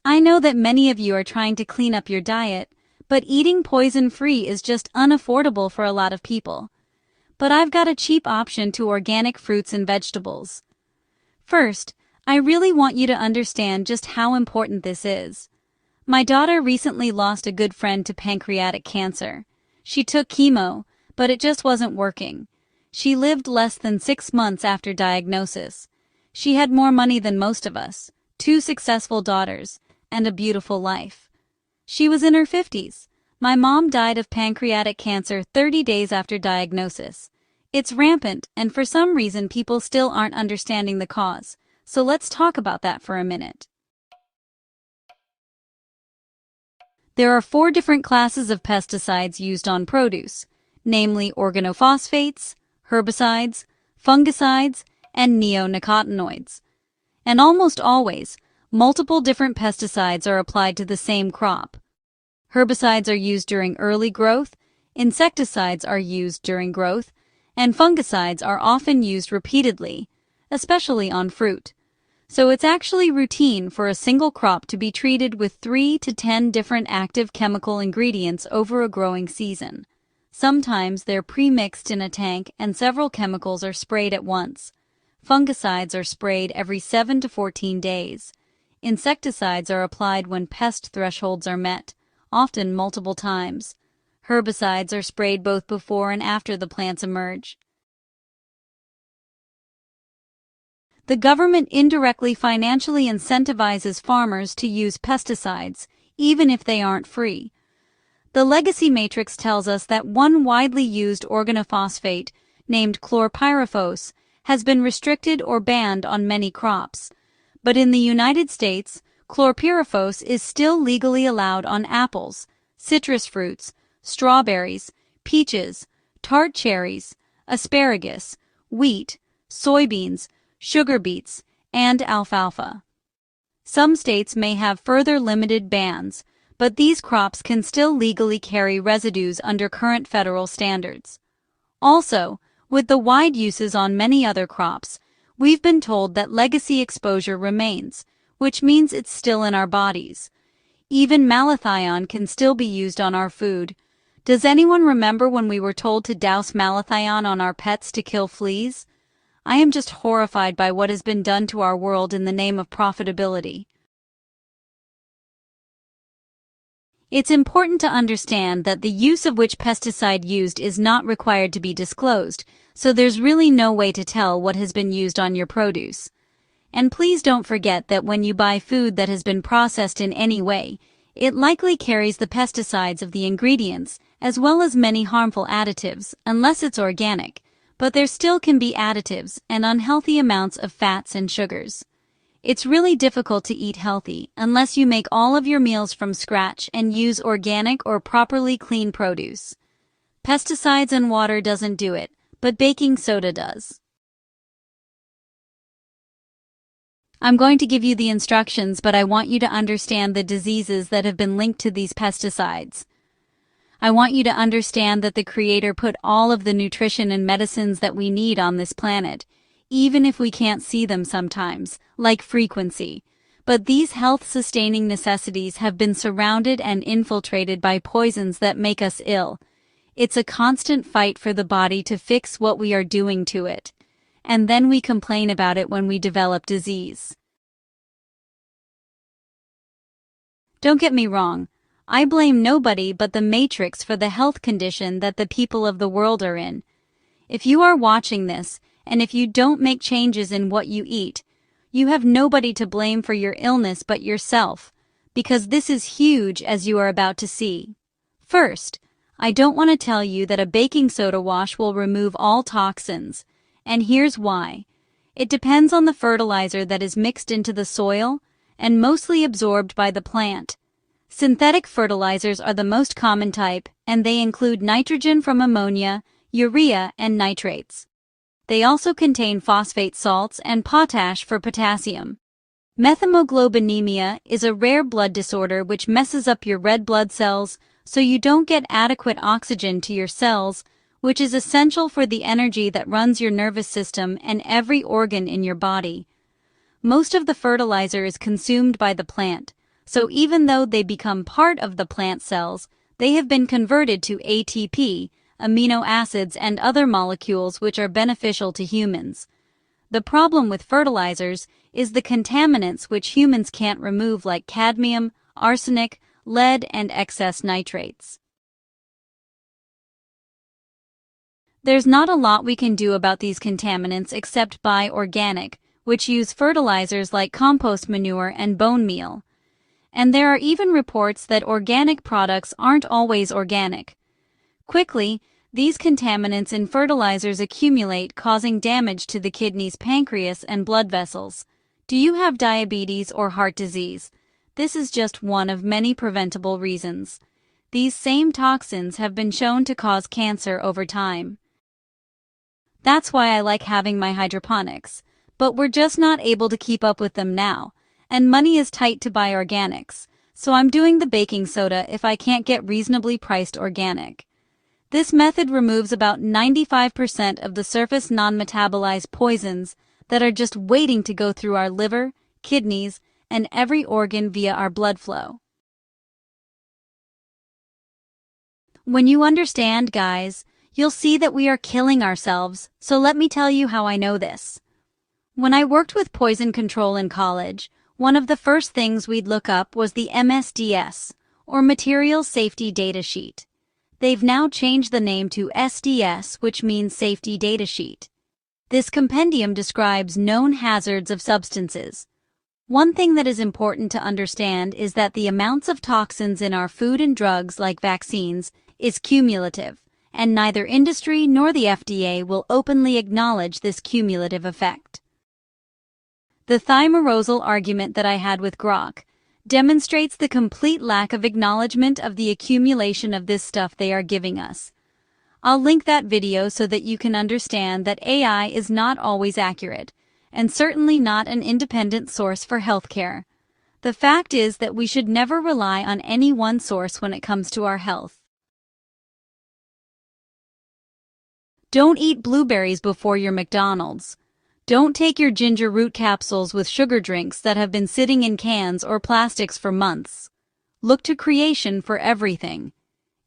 I know that many of you are trying to clean up your diet, but eating poison-free is just unaffordable for a lot of people. But I've got a cheap option to organic fruits and vegetables. First, I really want you to understand just how important this is. My daughter recently lost a good friend to pancreatic cancer. She took chemo, but it just wasn't working. She lived less than 6 months after diagnosis. She had more money than most of us, 2 successful daughters, and a beautiful life. She was in her 50s. My mom died of pancreatic cancer 30 days after diagnosis. It's rampant, and for some reason people still aren't understanding the cause, so let's talk about that for a minute. There are 4 different classes of pesticides used on produce, namely organophosphates, herbicides, fungicides, and neonicotinoids. And almost always, multiple different pesticides are applied to the same crop. Herbicides are used during early growth, insecticides are used during growth, and fungicides are often used repeatedly, especially on fruit. So it's actually routine for a single crop to be treated with 3 to 10 different active chemical ingredients over a growing season. Sometimes they're pre-mixed in a tank and several chemicals are sprayed at once. Fungicides are sprayed every 7 to 14 days. Insecticides are applied when pest thresholds are met, often multiple times. Herbicides are sprayed both before and after the plants emerge. The government indirectly financially incentivizes farmers to use pesticides, even if they aren't free. The legacy matrix tells us that one widely used organophosphate, named chlorpyrifos, has been restricted or banned on many crops. But in the United States, chlorpyrifos is still legally allowed on apples, citrus fruits, strawberries, peaches, tart cherries, asparagus, wheat, soybeans, sugar beets, and alfalfa. Some states may have further limited bans, but these crops can still legally carry residues under current federal standards. Also, with the wide uses on many other crops, we've been told that legacy exposure remains, which means it's still in our bodies. Even malathion can still be used on our food. Does anyone remember when we were told to douse malathion on our pets to kill fleas? I am just horrified by what has been done to our world in the name of profitability. It's important to understand that the use of which pesticide used is not required to be disclosed, so there's really no way to tell what has been used on your produce. And please don't forget that when you buy food that has been processed in any way, it likely carries the pesticides of the ingredients, as well as many harmful additives, unless it's organic, but there still can be additives and unhealthy amounts of fats and sugars. It's really difficult to eat healthy unless you make all of your meals from scratch and use organic or properly clean produce. Pesticides and water doesn't do it, but baking soda does. I'm going to give you the instructions, but I want you to understand the diseases that have been linked to these pesticides. I want you to understand that the Creator put all of the nutrition and medicines that we need on this planet, even if we can't see them sometimes, like frequency. But these health-sustaining necessities have been surrounded and infiltrated by poisons that make us ill. It's a constant fight for the body to fix what we are doing to it. And then we complain about it when we develop disease. Don't get me wrong. I blame nobody but the Matrix for the health condition that the people of the world are in. If you are watching this, and if you don't make changes in what you eat, you have nobody to blame for your illness but yourself, because this is huge, as you are about to see. First, I don't want to tell you that a baking soda wash will remove all toxins, and here's why. It depends on the fertilizer that is mixed into the soil and mostly absorbed by the plant. Synthetic fertilizers are the most common type, and they include nitrogen from ammonia, urea, and nitrates. They also contain phosphate salts and potash for potassium. Methemoglobinemia is a rare blood disorder which messes up your red blood cells so you don't get adequate oxygen to your cells, which is essential for the energy that runs your nervous system and every organ in your body. Most of the fertilizer is consumed by the plant, So even though they become part of the plant cells, they have been converted to ATP, amino acids, and other molecules which are beneficial to humans. The problem with fertilizers is the contaminants which humans can't remove, like cadmium, arsenic, lead, and excess nitrates. There's not a lot we can do about these contaminants except buy organic, which use fertilizers like compost manure and bone meal. And there are even reports that organic products aren't always organic. Quickly, these contaminants in fertilizers accumulate, causing damage to the kidneys, pancreas, and blood vessels. Do you have diabetes or heart disease? This is just one of many preventable reasons. These same toxins have been shown to cause cancer over time. That's why I like having my hydroponics, but we're just not able to keep up with them now, and money is tight to buy organics, so I'm doing the baking soda if I can't get reasonably priced organic. This method removes about 95% of the surface non-metabolized poisons that are just waiting to go through our liver, kidneys, and every organ via our blood flow. When you understand, guys, you'll see that we are killing ourselves, so let me tell you how I know this. When I worked with poison control in college, one of the first things we'd look up was the MSDS, or Material Safety Data Sheet. They've now changed the name to SDS, which means Safety Data Sheet. This compendium describes known hazards of substances. One thing that is important to understand is that the amounts of toxins in our food and drugs, like vaccines, is cumulative, and neither industry nor the FDA will openly acknowledge this cumulative effect. The thimerosal argument that I had with Grok demonstrates the complete lack of acknowledgement of the accumulation of this stuff they are giving us. I'll link that video so that you can understand that AI is not always accurate, and certainly not an independent source for healthcare. The fact is that we should never rely on any one source when it comes to our health. Don't eat blueberries before your McDonald's. Don't take your ginger root capsules with sugar drinks that have been sitting in cans or plastics for months. Look to creation for everything.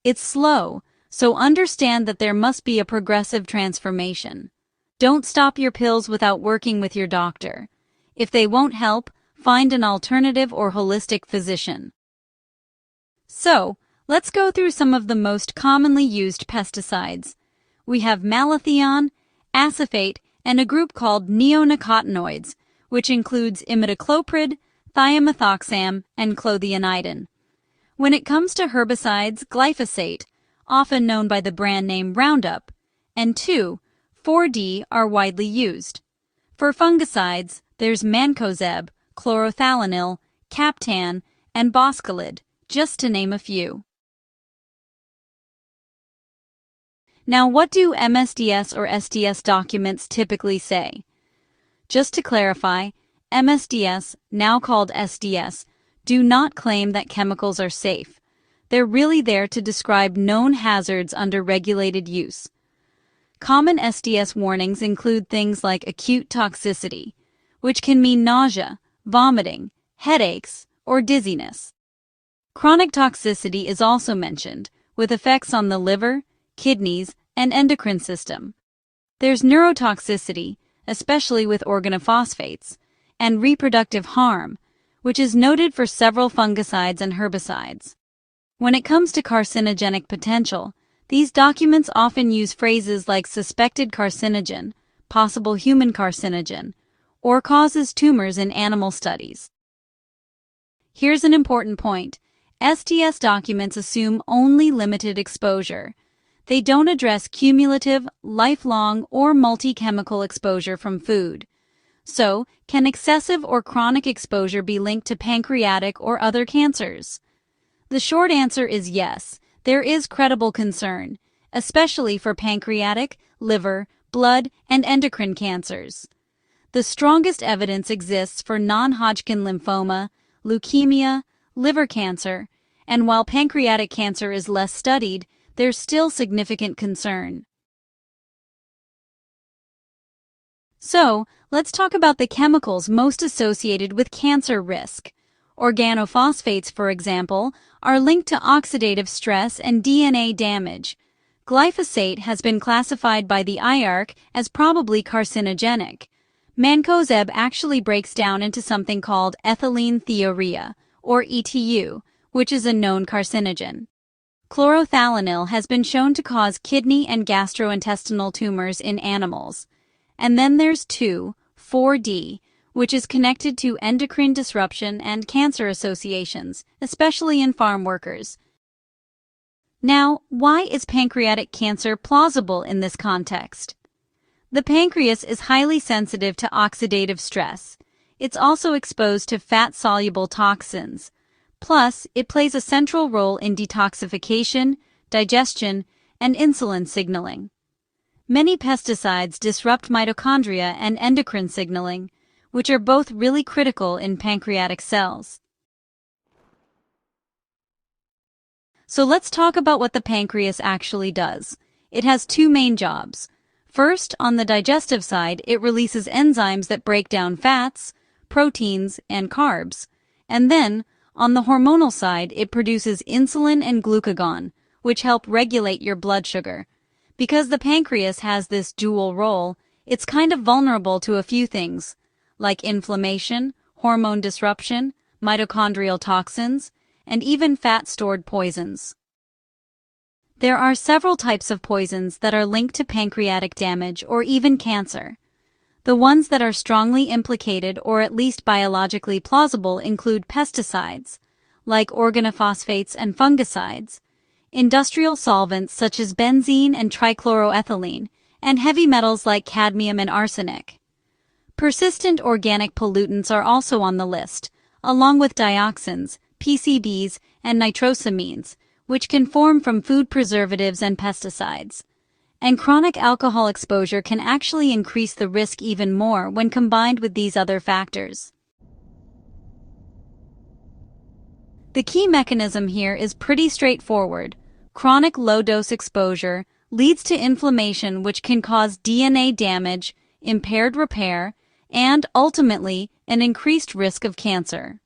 It's slow, so understand that there must be a progressive transformation. Don't stop your pills without working with your doctor. If they won't help, find an alternative or holistic physician. So, let's go through some of the most commonly used pesticides. We have malathion, acephate, and a group called neonicotinoids, which includes imidacloprid, thiamethoxam, and clothianidin. When it comes to herbicides, glyphosate, often known by the brand name Roundup, and 2,4-D are widely used. For fungicides, there's mancozeb, chlorothalonil, captan, and boscalid, just to name a few. Now, what do MSDS or SDS documents typically say? Just to clarify, MSDS, now called SDS, do not claim that chemicals are safe. They're really there to describe known hazards under regulated use. Common SDS warnings include things like acute toxicity, which can mean nausea, vomiting, headaches, or dizziness. Chronic toxicity is also mentioned, with effects on the liver, kidneys, and endocrine system. There's neurotoxicity, especially with organophosphates, and reproductive harm, which is noted for several fungicides and herbicides. When it comes to carcinogenic potential, these documents often use phrases like suspected carcinogen, possible human carcinogen, or causes tumors in animal studies. Here's an important point. SDS documents assume only limited exposure. They don't address cumulative, lifelong, or multi-chemical exposure from food. So, can excessive or chronic exposure be linked to pancreatic or other cancers? The short answer is yes, there is credible concern, especially for pancreatic, liver, blood, and endocrine cancers. The strongest evidence exists for non-Hodgkin lymphoma, leukemia, liver cancer, and while pancreatic cancer is less studied, there's still significant concern. So, let's talk about the chemicals most associated with cancer risk. Organophosphates, for example, are linked to oxidative stress and DNA damage. Glyphosate has been classified by the IARC as probably carcinogenic. Mancozeb actually breaks down into something called ethylene thiourea, or ETU, which is a known carcinogen. Chlorothalonil has been shown to cause kidney and gastrointestinal tumors in animals. And then there's 2,4-D, which is connected to endocrine disruption and cancer associations, especially in farm workers. Now, why is pancreatic cancer plausible in this context? The pancreas is highly sensitive to oxidative stress. It's also exposed to fat-soluble toxins. Plus, it plays a central role in detoxification, digestion, and insulin signaling. Many pesticides disrupt mitochondria and endocrine signaling, which are both really critical in pancreatic cells. So let's talk about what the pancreas actually does. It has two main jobs. First, on the digestive side, it releases enzymes that break down fats, proteins, and carbs. And then, on the hormonal side, it produces insulin and glucagon, which help regulate your blood sugar. Because the pancreas has this dual role, it's kind of vulnerable to a few things, like inflammation, hormone disruption, mitochondrial toxins, and even fat-stored poisons. There are several types of poisons that are linked to pancreatic damage or even cancer. The ones that are strongly implicated or at least biologically plausible include pesticides, like organophosphates and fungicides, industrial solvents such as benzene and trichloroethylene, and heavy metals like cadmium and arsenic. Persistent organic pollutants are also on the list, along with dioxins, PCBs, and nitrosamines, which can form from food preservatives and pesticides. And chronic alcohol exposure can actually increase the risk even more when combined with these other factors. The key mechanism here is pretty straightforward. Chronic low-dose exposure leads to inflammation, which can cause DNA damage, impaired repair, and, ultimately, an increased risk of cancer.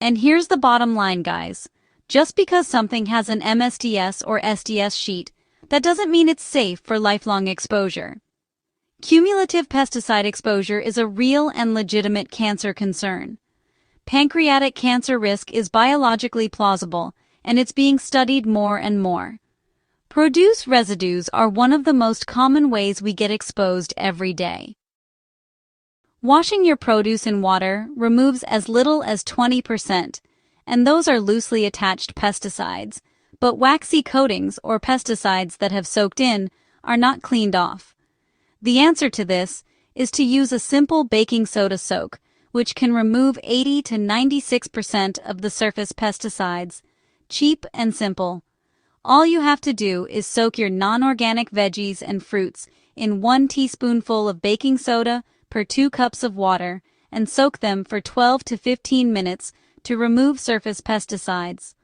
And here's the bottom line, guys. Just because something has an MSDS or SDS sheet, that doesn't mean it's safe for lifelong exposure. Cumulative pesticide exposure is a real and legitimate cancer concern. Pancreatic cancer risk is biologically plausible, and it's being studied more and more. Produce residues are one of the most common ways we get exposed every day. Washing your produce in water removes as little as 20%, and those are loosely attached pesticides, but waxy coatings or pesticides that have soaked in are not cleaned off. The answer to this is to use a simple baking soda soak, which can remove 80 to 96% of the surface pesticides. Cheap and simple. All you have to do is soak your non-organic veggies and fruits in 1 teaspoonful of baking soda per 2 cups of water and soak them for 12 to 15 minutes to remove surface pesticides.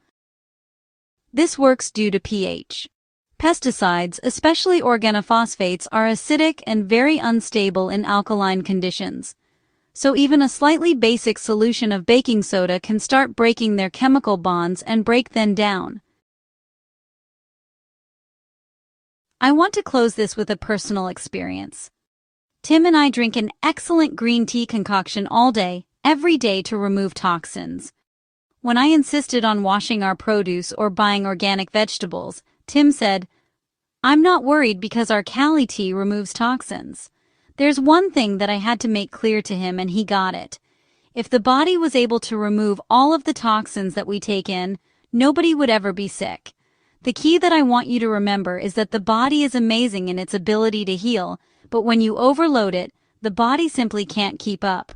This works due to pH. Pesticides, especially organophosphates, are acidic and very unstable in alkaline conditions. So even a slightly basic solution of baking soda can start breaking their chemical bonds and break them down. I want to close this with a personal experience. Tim and I drink an excellent green tea concoction all day, every day to remove toxins. When I insisted on washing our produce or buying organic vegetables, Tim said, "I'm not worried because our Cali tea removes toxins." There's one thing that I had to make clear to him, and he got it. If the body was able to remove all of the toxins that we take in, nobody would ever be sick. The key that I want you to remember is that the body is amazing in its ability to heal, but when you overload it, the body simply can't keep up.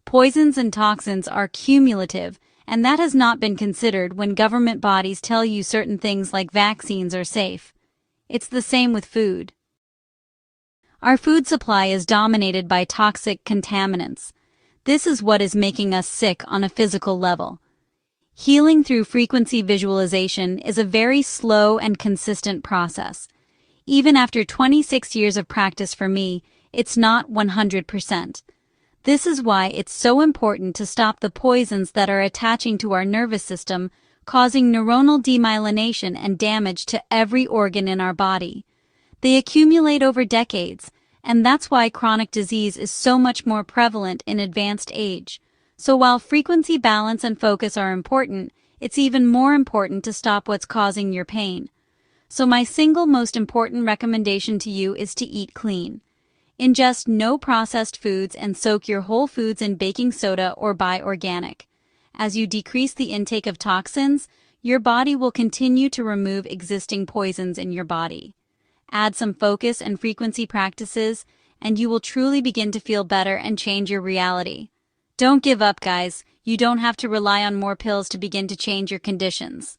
Poisons and toxins are cumulative, and that has not been considered when government bodies tell you certain things like vaccines are safe. It's the same with food. Our food supply is dominated by toxic contaminants. This is what is making us sick on a physical level. Healing through frequency visualization is a very slow and consistent process. Even after 26 years of practice for me, it's not 100%. This is why it's so important to stop the poisons that are attaching to our nervous system, causing neuronal demyelination and damage to every organ in our body. They accumulate over decades, and that's why chronic disease is so much more prevalent in advanced age. So while frequency, balance, and focus are important, it's even more important to stop what's causing your pain. So my single most important recommendation to you is to eat clean. Ingest no processed foods and soak your whole foods in baking soda or buy organic. As you decrease the intake of toxins, your body will continue to remove existing poisons in your body. Add some focus and frequency practices, and you will truly begin to feel better and change your reality. Don't give up, guys. You don't have to rely on more pills to begin to change your conditions.